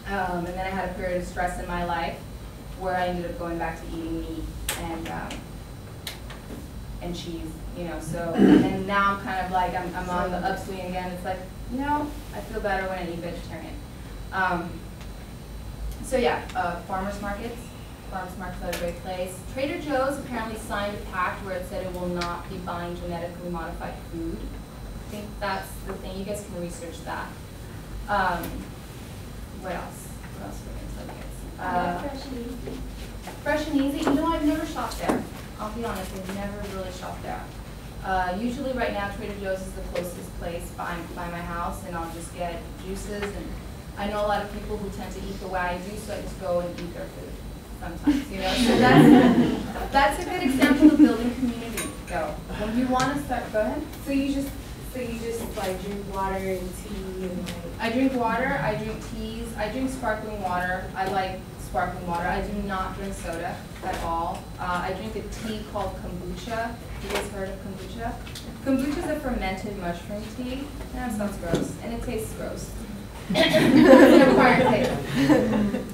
And then I had a period of stress in my life where I ended up going back to eating meat and cheese, you know. So, and now I'm kind of like, I'm on the upswing again. It's like, you know, I feel better when I eat vegetarian. So yeah, farmers markets. Farmers markets are a great place. Trader Joe's apparently signed a pact where it said it will not be buying genetically modified food. I think that's the thing. You guys can research that. What else? What else are we going to Fresh and Easy. Fresh and Easy. You know, I've never shopped there. I'll be honest, I've never really shopped there. Usually right now, Trader Joe's is the closest place by my house, and I'll just get juices. And I know a lot of people who tend to eat the way I do, so I just go and eat their food sometimes, you know. So that's a good example of building community, though. When you want to start, go ahead. So you just like drink water and tea and like. I drink water, I drink teas, I drink sparkling water. I like sparkling water. I do not drink soda at all. I drink a tea called kombucha. You guys heard of kombucha? Kombucha is a fermented mushroom tea. That sounds gross, and it tastes gross. It's an acquired taste.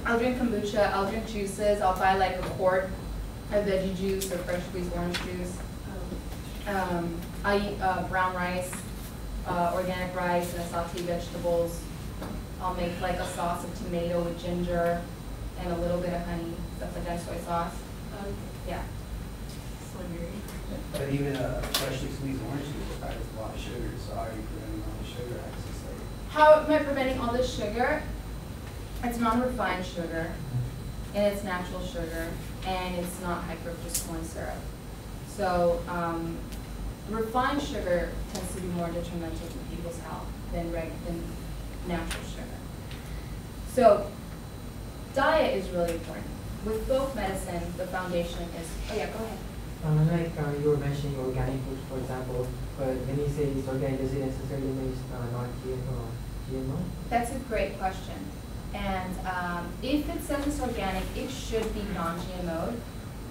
I'll drink kombucha, I'll drink juices, I'll buy like a quart of veggie juice or fresh squeezed orange juice. I eat brown rice, organic rice, and sauteed vegetables. I'll make like a sauce of tomato with ginger and a little bit of honey, stuff like that, soy sauce. Yeah. But even a freshly squeezed orange juice has a lot of sugar, so how are you preventing all the sugar access? How am I preventing all this sugar? It's non-refined sugar, and it's natural sugar, and it's not high fructose corn syrup. So refined sugar tends to be more detrimental to people's health than natural sugar. So diet is really important. With folk medicine, the foundation is, oh yeah, go ahead. Like you were mentioning organic foods, for example, but when you say it's organic, does it necessarily mean not GMO? That's a great question. And if it says it's organic, it should be non-GMO'd,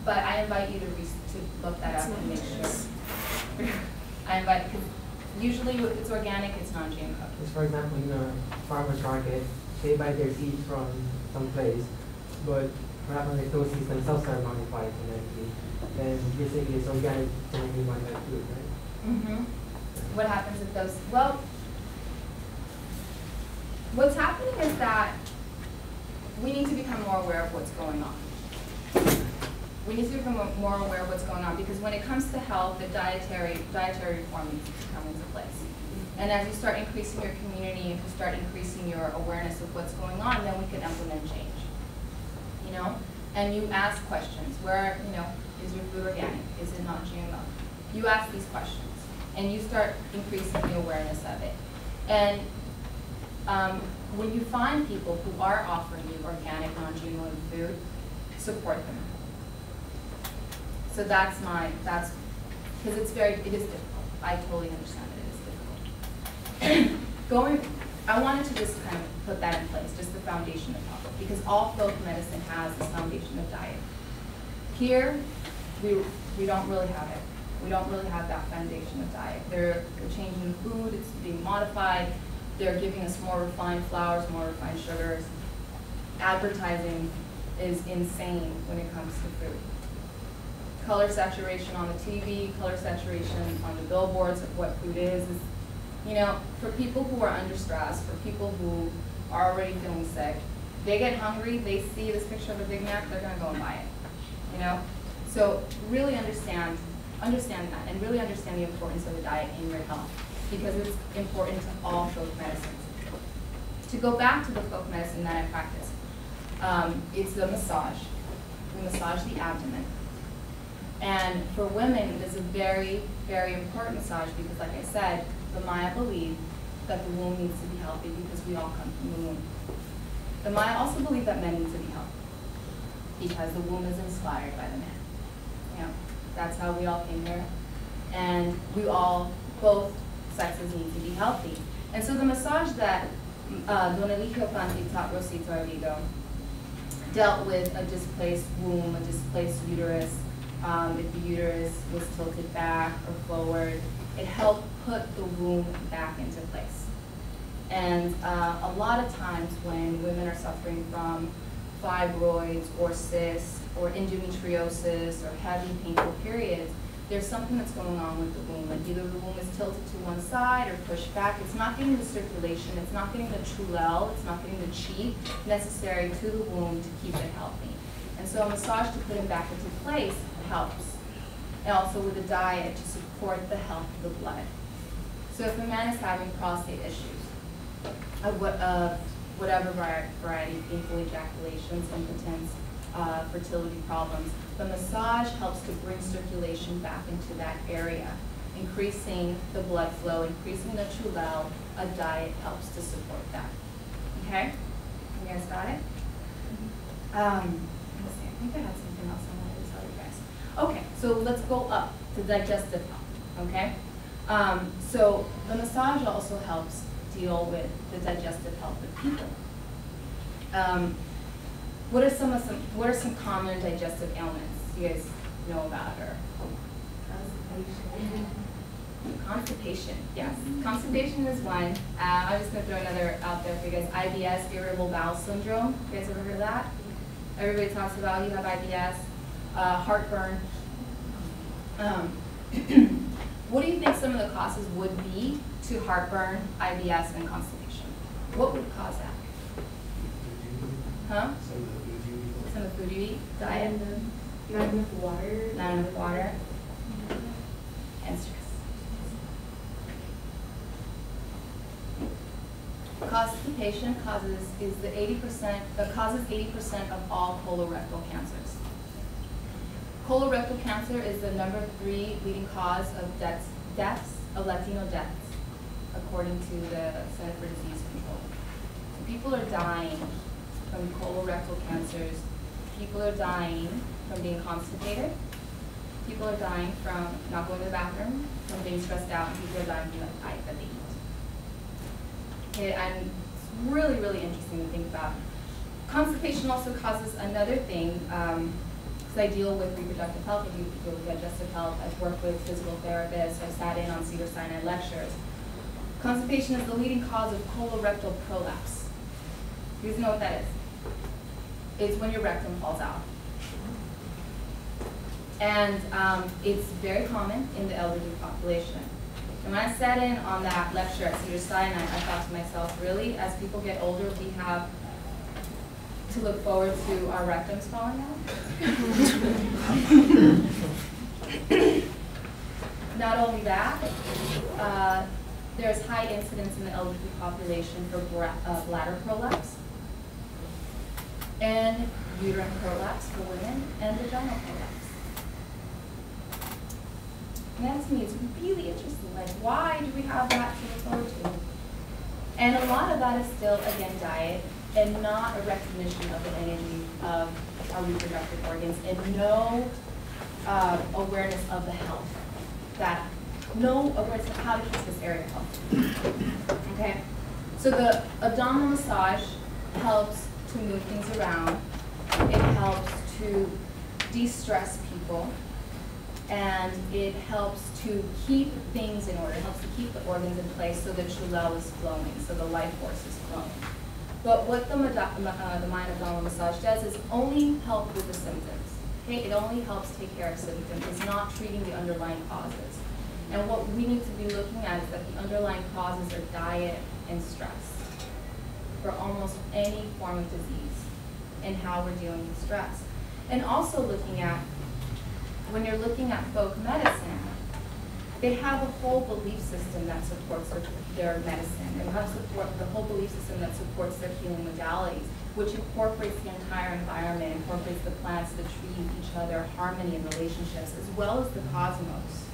but I invite you to look that up and make sure. I invite, because usually if it's organic, it's non-GMO. Just for example, in a farmer's market, they buy their seeds from some place, but perhaps like those seeds themselves are modified genetically. Then you're saying it's organic genetically modified food, right? Mm-hmm. What happens if those, well, what's happening is that we need to become more aware of what's going on. We need to become more aware of what's going on, because when it comes to health, the dietary reform needs to come into place. And as you start increasing your community, if you start increasing your awareness of what's going on, then we can implement change. You know? And you ask questions. Where, you know, is your food organic? Is it not GMO? You ask these questions, and you start increasing the awareness of it. And when you find people who are offering you organic, non-GMO food, support them. So that's because it is difficult. I totally understand that it is difficult. I wanted to just kind of put that in place, just the foundation of health, because all folk medicine has this foundation of diet. Here, we don't really have it. We don't really have that foundation of diet. They're changing the food, it's being modified. They're giving us more refined flours, more refined sugars. Advertising is insane when it comes to food. Color saturation on the TV, color saturation on the billboards of what food is, you know, for people who are under stress, for people who are already feeling sick, they get hungry, they see this picture of a Big Mac, they're gonna go and buy it, you know? So really understand that, and really understand the importance of the diet in your health, because it's important to all folk medicines. To go back to the folk medicine that I practice, it's the massage. We massage the abdomen. And for women, it's a very, very important massage because, like I said, the Maya believe that the womb needs to be healthy because we all come from the womb. The Maya also believe that men need to be healthy because the womb is inspired by the man. You know, that's how we all came here. And we all, both sexes need to be healthy. And so the massage that Don Eligio Fanti taught Rosito Arvido dealt with a displaced womb, a displaced uterus. If the uterus was tilted back or forward, it helped put the womb back into place. And a lot of times when women are suffering from fibroids or cysts or endometriosis or heavy painful periods, there's something that's going on with the womb. Like either the womb is tilted to one side or pushed back. It's not getting the circulation, it's not getting the trulel, it's not getting the chi necessary to the womb to keep it healthy. And so a massage to put it back into place helps. And also with a diet to support the health of the blood. So if a man is having prostate issues, of whatever variety, painful ejaculations, impotence, fertility problems, the massage helps to bring circulation back into that area, increasing the blood flow, increasing the trulel. A diet helps to support that. Okay? You guys got it? Let me see, I think I had something else I wanted to tell you guys. Okay, so let's go up to digestive health, okay? So the massage also helps deal with the digestive health of people. What are some common digestive ailments you guys know about? Or constipation, yes. Constipation is one. I'm just going to throw another out there for you guys. IBS, irritable bowel syndrome. You guys ever heard of that? Everybody talks about you have IBS. Heartburn. What do you think some of the causes would be to heartburn, IBS, and constipation? What would cause that? Huh? Some of the food you eat? Diet? Not enough water. Not enough water. And stress. Constipation causes 80% of all colorectal cancers. Colorectal cancer is the #3 leading cause of deaths of Latino deaths, according to the Center for Disease Control. So people are dying from colorectal cancers. People are dying from being constipated. People are dying from not going to the bathroom, from being stressed out, and people are dying from the diet that they eat. Okay, and it's really, really interesting to think about. Constipation also causes another thing, because I deal with reproductive health, I deal with digestive health, I've worked with physical therapists, I've sat in on Cedars-Sinai lectures. Constipation is the leading cause of colorectal prolapse. You guys know what that is? It's when your rectum falls out. And it's very common in the elderly population. And when I sat in on that lecture at Cedars-Sinai, I thought to myself, really, as people get older, we have to look forward to our rectums falling out? Not only that, there's high incidence in the elderly population for bladder prolapse, and uterine prolapse for women, and vaginal prolapse. And that to me is really interesting. Like, why do we have that to look forward to? And a lot of that is still, again, diet, and not a recognition of the energy of our reproductive organs, and no awareness of the health. No awareness of how to keep this area healthy. Okay? So the abdominal massage helps to move things around. It helps to de-stress people. And it helps to keep things in order. It helps to keep the organs in place so the trulel is flowing, so the life force is flowing. But what the mind abdominal massage does is only help with the symptoms. Okay? It only helps take care of symptoms. It's not treating the underlying causes. And what we need to be looking at is that the underlying causes are diet and stress for almost any form of disease and how we're dealing with stress. And also looking at, when you're looking at folk medicine, they have a whole belief system that supports their medicine. They have the whole belief system that supports their healing modalities, which incorporates the entire environment, incorporates the plants, the trees, each other, harmony and relationships, as well as the cosmos,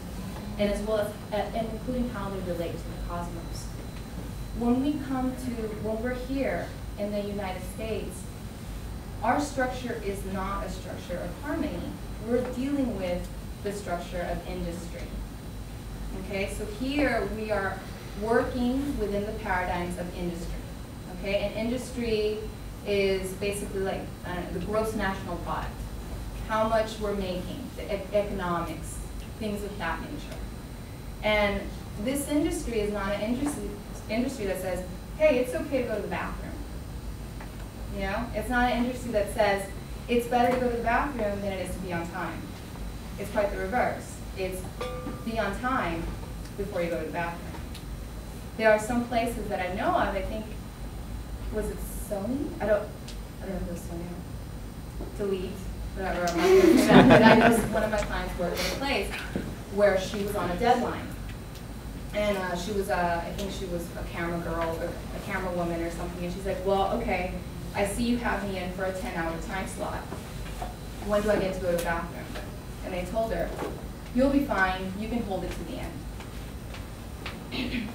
and as well as, and including how they relate to the cosmos. When we're here in the United States, our structure is not a structure of harmony. We're dealing with the structure of industry. Okay, so here we are working within the paradigms of industry. Okay, and industry is basically like the gross national product, how much we're making, the economics, things of that nature. And this industry is not an industry that says, hey, it's okay to go to the bathroom. You know, it's not an industry that says it's better to go to the bathroom than it is to be on time. It's quite the reverse. It's be on time before you go to the bathroom. There are some places that I know of, I think, was it Sony? I don't know if it was Sony. Delete, whatever. I'm not going to say that. But I know one of my clients worked in a place where she was on a deadline. And she was, I think she was a camera girl or a camera woman or something. And she's like, well, okay, I see you have me in for a 10-hour time slot. When do I get to go to the bathroom? And they told her, you'll be fine. You can hold it to the end.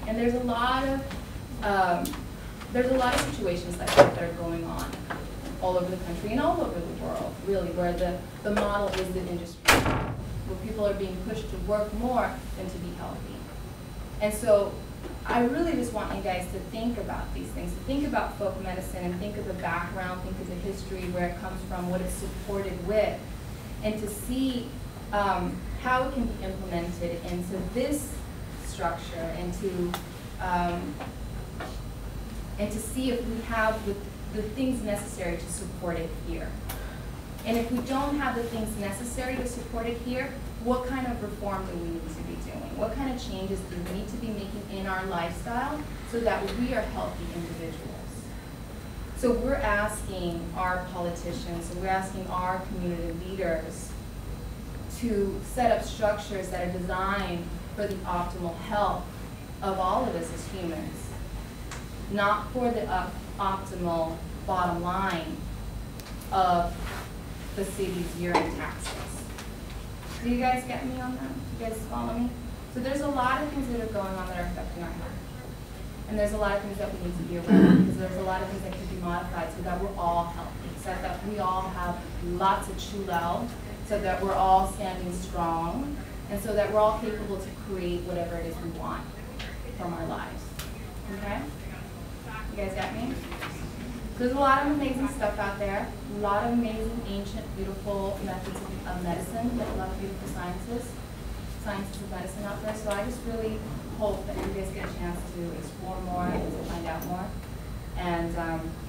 And there's a lot of situations like that are going on all over the country and all over the world, really, where the model is the industry, where people are being pushed to work more than to be healthy. And so I really just want you guys to think about these things, to think about folk medicine and think of the background, think of the history, where it comes from, what it's supported with, and to see how it can be implemented into this structure and to see if we have the things necessary to support it here. And if we don't have the things necessary to support it here, what kind of reform do we need to be doing? What kind of changes do we need to be making in our lifestyle so that we are healthy individuals? So we're asking our politicians, and we're asking our community leaders to set up structures that are designed for the optimal health of all of us as humans, not for the optimal bottom line of the city's year-end taxes. Do you guys get me on that? Do you guys follow me? So there's a lot of things that are going on that are affecting our health. And there's a lot of things that we need to be aware of, because there's a lot of things that can be modified so that we're all healthy, so that we all have lots of chulel, so that we're all standing strong, and so that we're all capable to create whatever it is we want from our lives. Okay? You guys got me? There's a lot of amazing stuff out there, a lot of amazing, ancient, beautiful methods of medicine, like a lot of beautiful sciences of medicine out there. So I just really hope that you guys get a chance to explore more and to find out more. And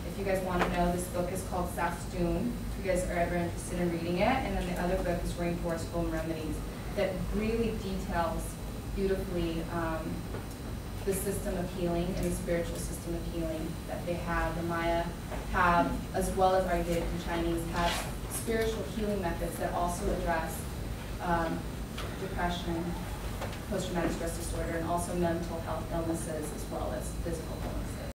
if you guys want to know, this book is called Sastoon, if you guys are ever interested in reading it. And then the other book is Rainforest Home Remedies, that really details beautifully the system of healing and the spiritual system of healing that they have. The Maya have, as well as Ayurvedic and Chinese, have spiritual healing methods that also address depression, post-traumatic stress disorder, and also mental health illnesses as well as physical illnesses.